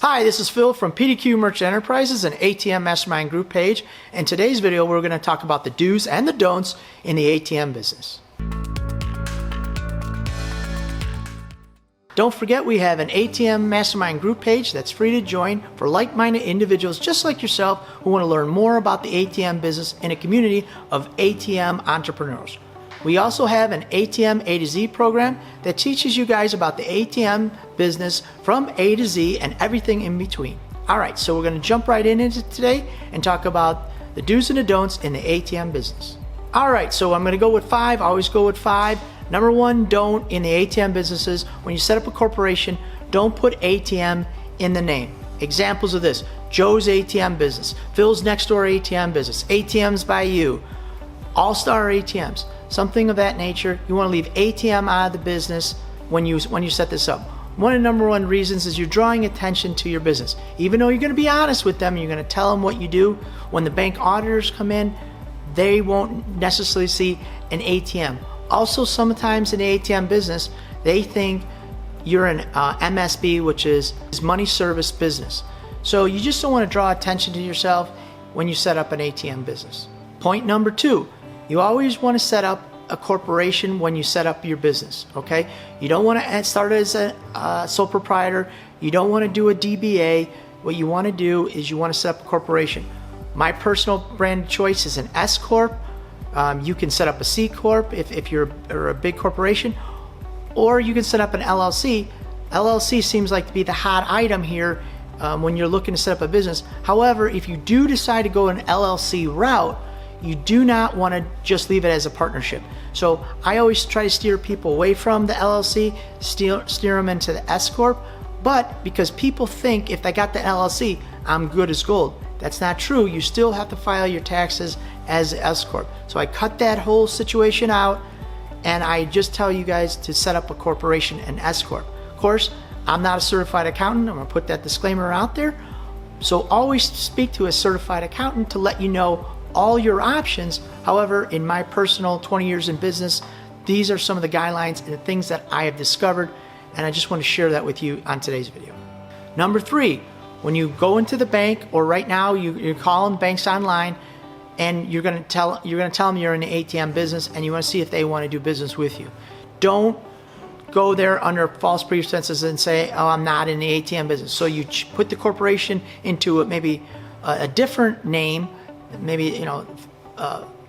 Hi, this is Phil from PDQ Merchant Enterprises and ATM Mastermind Group page. In today's video, we're going to talk about the do's and the don'ts in the ATM business. Don't forget we have an ATM Mastermind Group page that's free to join for like-minded individuals just like yourself who want to learn more about the ATM business in a community of ATM entrepreneurs. We also have an ATM A to Z program that teaches you guys about the ATM business from A to Z and everything in between. All right, so we're going to jump right into today and talk about the do's and the don'ts in the ATM business. All right, so I'm going to go with 5. I always go with 5. Number 1 don't in the ATM businesses, when you set up a corporation, don't put ATM in the name. Examples of this: Joe's ATM business, Phil's next door ATM business, ATMs by you, All-Star ATMs. Something of that nature. You want to leave ATM out of the business when you set this up. One of the number one reasons is you're drawing attention to your business. Even though you're going to be honest with them, you're going to tell them what you do. When the bank auditors come in, they won't necessarily see an ATM. Also, sometimes in the ATM business, they think you're an MSB, which is money service business. So you just don't want to draw attention to yourself when you set up an ATM business. Point number 2. You always want to set up a corporation when you set up your business, okay? You don't want to start as a sole proprietor. You don't want to do a DBA. What you want to do is you want to set up a corporation. My personal brand choice is an S Corp. You can set up a C Corp if you're a big corporation, or you can set up an LLC. LLC seems like to be the hot item here when you're looking to set up a business. However, if you do decide to go an LLC route, you do not want to just leave it as a partnership. So I always try to steer people away from the LLC, steer them into the S Corp. But because people think if they got the LLC, I'm good as gold. That's not true. You still have to file your taxes as S Corp. So I cut that whole situation out and I just tell you guys to set up a corporation, an S Corp. Of course, I'm not a certified accountant. I'm gonna put that disclaimer out there. So always speak to a certified accountant to let you know all your options. However, in my personal 20 years in business, these are some of the guidelines and the things that I have discovered, and I just want to share that with you on today's video. Number 3, when you go into the bank, or right now you're calling banks online, and you're going to tell them you're in the ATM business and you want to see if they want to do business with you. Don't go there under false pretenses and say, oh, I'm not in the ATM business. So you put the corporation into maybe a different name, maybe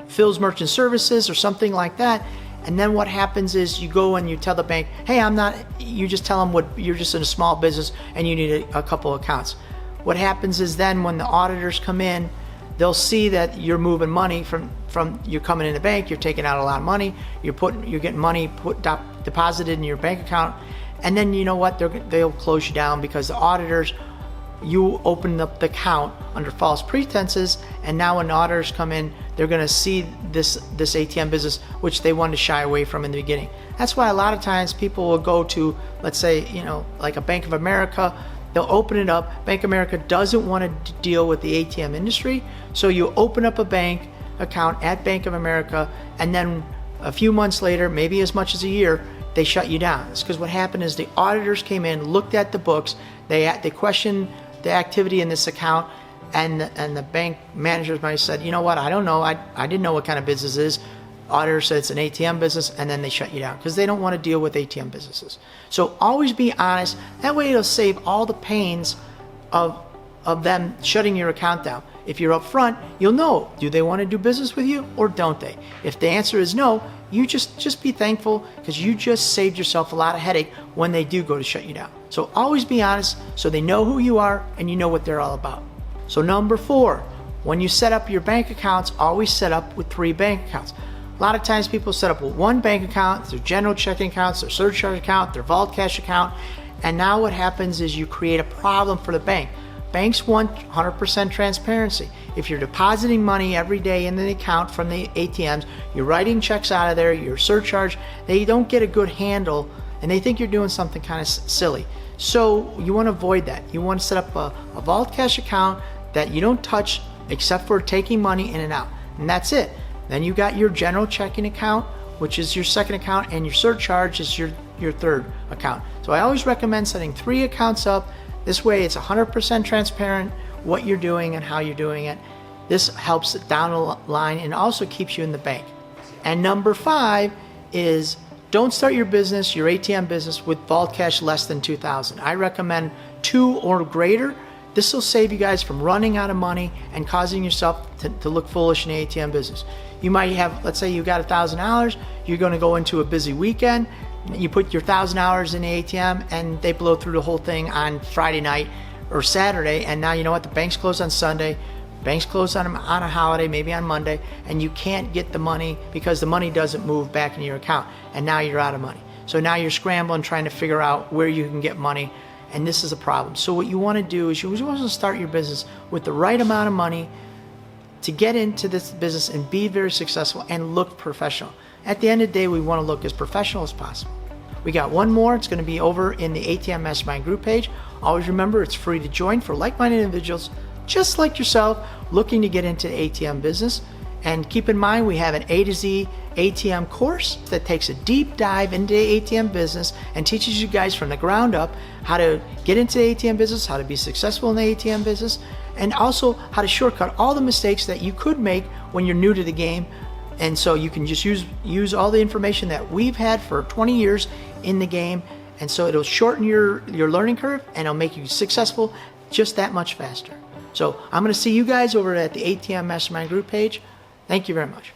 Phil's Merchant Services or something like that. And then what happens is you go and you tell the bank, hey, I'm not, you just tell them you're just in a small business and you need a couple accounts. What happens is then when the auditors come in, they'll see that you're moving money from you're coming in the bank, you're taking out a lot of money, you're getting money deposited in your bank account, and then you know what, they'll close you down because the auditors, you opened up the account under false pretenses, and now when the auditors come in, they're going to see this ATM business, which they wanted to shy away from in the beginning. That's why a lot of times people will go to, let's say, like a Bank of America. They'll open it up. Bank of America doesn't want to deal with the ATM industry, so you open up a bank account at Bank of America, and then a few months later, maybe as much as a year, they shut you down. It's because what happened is the auditors came in, looked at the books, they questioned the activity in this account, and the bank managers might have said, you know what, I don't know, I didn't know what kind of business it is. Auditor said it's an ATM business, and then they shut you down because they don't want to deal with ATM businesses. So always be honest. That way it'll save all the pains of them shutting your account down. If you're up front, you'll know, do they want to do business with you or don't they? If the answer is no, you just be thankful because you just saved yourself a lot of headache when they do go to shut you down. So always be honest so they know who you are and you know what they're all about. So number 4, when you set up your bank accounts, always set up with 3 bank accounts. A lot of times people set up with 1 bank account, their general checking accounts, their surcharge account, their vault cash account, and now what happens is you create a problem for the bank. Banks want 100% transparency. If you're depositing money every day in the account from the ATMs, you're writing checks out of there, your surcharge, they don't get a good handle and they think you're doing something kind of silly. So you want to avoid that. You want to set up a vault cash account that you don't touch except for taking money in and out, and that's it. Then you got your general checking account, which is your second account, and your surcharge is your third account. So I always recommend setting 3 accounts up This way it's 100% transparent what you're doing and how you're doing it. This helps down the line and also keeps you in the bank. And number 5 is don't start your business, your ATM business, with vault cash less than $2,000. I recommend 2 or greater. This will save you guys from running out of money and causing yourself to look foolish in the ATM business. You might have, let's say you got $1,000, you're going to go into a busy weekend, you put your $1,000 in the ATM and they blow through the whole thing on Friday night or Saturday, and now you know what, the bank's closed on Sunday, banks closed on a holiday, maybe on Monday, and you can't get the money because the money doesn't move back into your account, and now you're out of money. So now you're scrambling trying to figure out where you can get money, and this is a problem. So what you want to do is you want to start your business with the right amount of money to get into this business and be very successful and look professional. At the end of the day, we want to look as professional as possible. We got one more. It's going to be over in the ATM Mastermind group page. Always remember, it's free to join for like-minded individuals just like yourself looking to get into the ATM business. And keep in mind, we have an A to Z ATM course that takes a deep dive into the ATM business and teaches you guys from the ground up how to get into the ATM business, how to be successful in the ATM business, and also how to shortcut all the mistakes that you could make when you're new to the game. And so you can just use all the information that we've had for 20 years in the game. And so it'll shorten your learning curve and it'll make you successful just that much faster. So I'm going to see you guys over at the ATM Mastermind group page. Thank you very much.